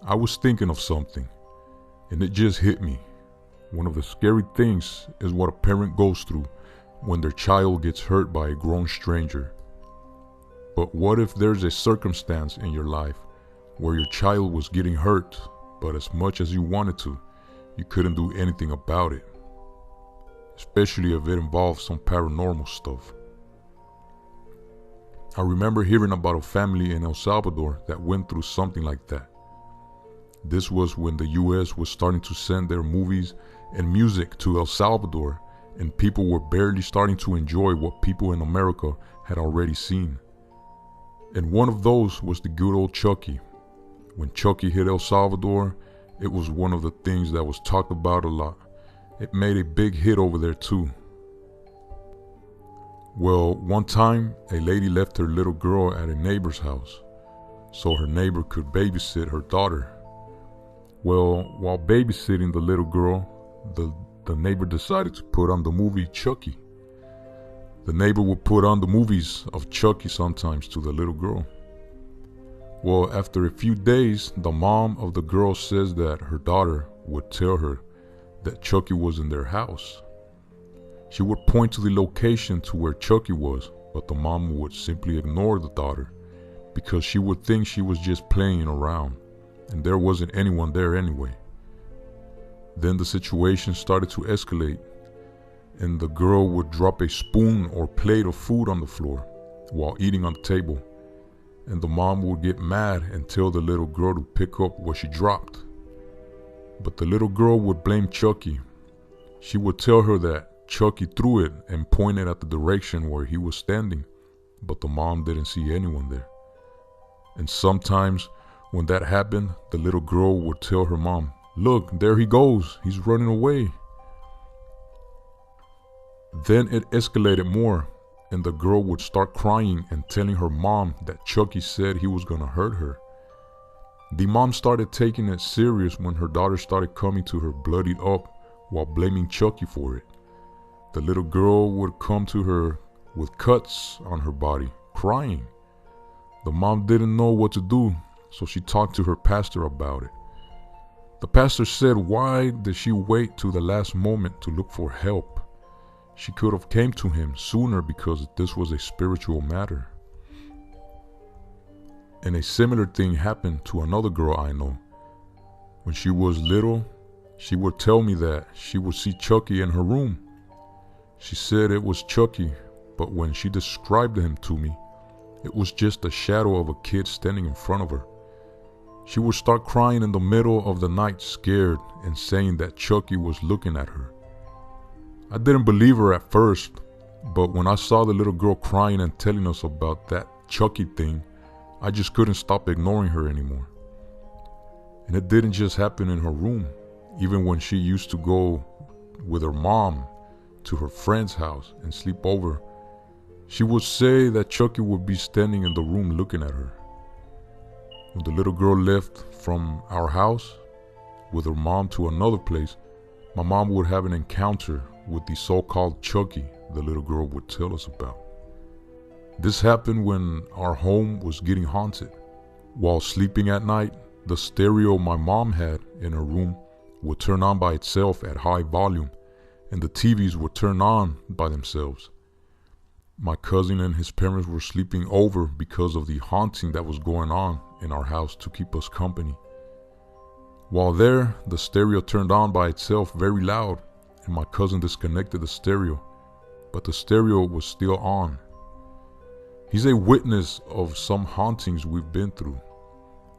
I was thinking of something, and it just hit me. One of the scary things is what a parent goes through when their child gets hurt by a grown stranger. But what if there's a circumstance in your life where your child was getting hurt, but as much as you wanted to, you couldn't do anything about it? Especially if it involves some paranormal stuff. I remember hearing about a family in El Salvador that went through something like that. This was when the US was starting to send their movies and music to El Salvador, and people were barely starting to enjoy what people in America had already seen. And one of those was the good old Chucky. When Chucky hit El Salvador, it was one of the things that was talked about a lot. It made a big hit over there too. Well, one time, a lady left her little girl at a neighbor's house so her neighbor could babysit her daughter. Well, while babysitting the little girl, the neighbor decided to put on the movie Chucky. The neighbor would put on the movies of Chucky sometimes to the little girl. Well, after a few days, the mom of the girl says that her daughter would tell her that Chucky was in their house. She would point to the location to where Chucky was, but the mom would simply ignore the daughter because she would think she was just playing around and there wasn't anyone there anyway. Then the situation started to escalate, and the girl would drop a spoon or plate of food on the floor while eating on the table, and the mom would get mad and tell the little girl to pick up what she dropped. But the little girl would blame Chucky. She would tell her that Chucky threw it and pointed at the direction where he was standing, but the mom didn't see anyone there. And sometimes when that happened, the little girl would tell her mom, "Look, there he goes, he's running away." Then it escalated more, and the girl would start crying and telling her mom that Chucky said he was gonna hurt her. The mom started taking it serious when her daughter started coming to her bloodied up while blaming Chucky for it. The little girl would come to her with cuts on her body, crying. The mom didn't know what to do, so she talked to her pastor about it. The pastor said, why did she wait to the last moment to look for help? She could have came to him sooner because this was a spiritual matter. And a similar thing happened to another girl I know. When she was little, she would tell me that she would see Chucky in her room. She said it was Chucky, but when she described him to me, it was just a shadow of a kid standing in front of her. She would start crying in the middle of the night, scared, and saying that Chucky was looking at her. I didn't believe her at first, but when I saw the little girl crying and telling us about that Chucky thing, I just couldn't stop ignoring her anymore. And it didn't just happen in her room. Even when she used to go with her mom to her friend's house and sleep over, she would say that Chucky would be standing in the room looking at her. When the little girl left from our house with her mom to another place, my mom would have an encounter with the so-called Chucky the little girl would tell us about. This happened when our home was getting haunted. While sleeping at night, the stereo my mom had in her room would turn on by itself at high volume, and the TVs would turn on by themselves. My cousin and his parents were sleeping over because of the haunting that was going on in our house to keep us company. While there, the stereo turned on by itself very loud, and my cousin disconnected the stereo, but the stereo was still on. He's a witness of some hauntings we've been through.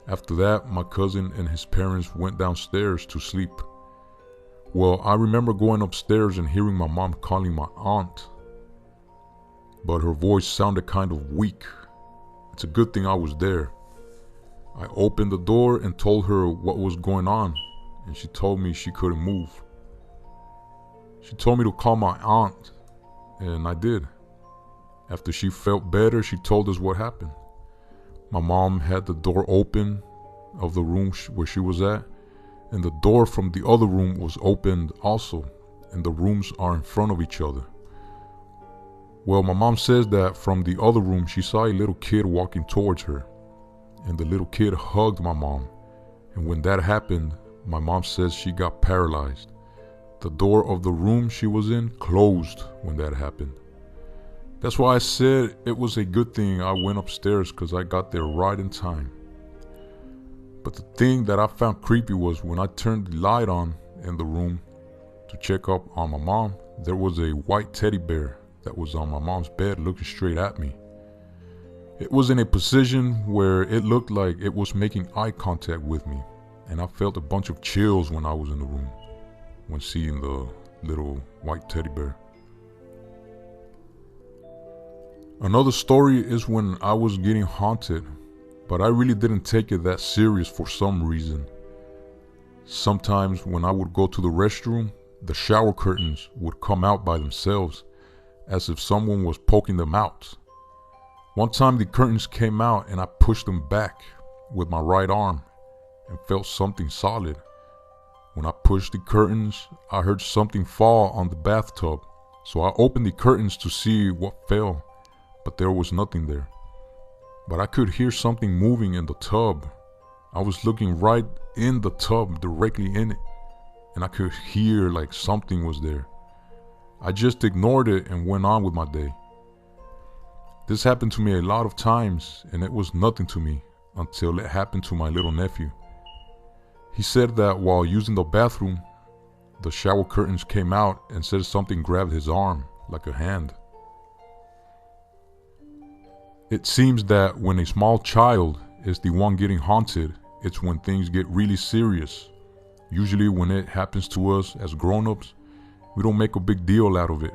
After that, my cousin and his parents went downstairs to sleep. Well, I remember going upstairs and hearing my mom calling my aunt, but her voice sounded kind of weak. It's a good thing I was there. I opened the door and told her what was going on, and she told me she couldn't move. She told me to call my aunt, and I did. After she felt better, she told us what happened. My mom had the door open of the room where she was at, and the door from the other room was opened also, and the rooms are in front of each other. Well, my mom says that from the other room she saw a little kid walking towards her, and the little kid hugged my mom And when that happened, my mom says she got paralyzed. The door of the room she was in closed when that happened. That's why I said it was a good thing I went upstairs, because I got there right in time. But the thing that I found creepy was when I turned the light on in the room to check up on my mom, there was a white teddy bear that was on my mom's bed looking straight at me. It was in a position where it looked like it was making eye contact with me, and I felt a bunch of chills when I was in the room when seeing the little white teddy bear. Another story is when I was getting haunted, but I really didn't take it that serious for some reason. Sometimes when I would go to the restroom, the shower curtains would come out by themselves, as if someone was poking them out. One time the curtains came out and I pushed them back with my right arm and felt something solid. When I pushed the curtains, I heard something fall on the bathtub, so I opened the curtains to see what fell, but there was nothing there. But I could hear something moving in the tub. I was looking right in the tub, directly in it, and I could hear like something was there. I just ignored it and went on with my day. This happened to me a lot of times, and it was nothing to me until it happened to my little nephew. He said that while using the bathroom, the shower curtains came out and said something grabbed his arm like a hand. It seems that when a small child is the one getting haunted, it's when things get really serious. Usually when it happens to us as grown-ups, we don't make a big deal out of it.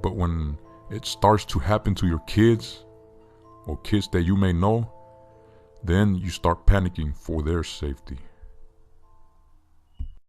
But when it starts to happen to your kids or kids that you may know, then you start panicking for their safety.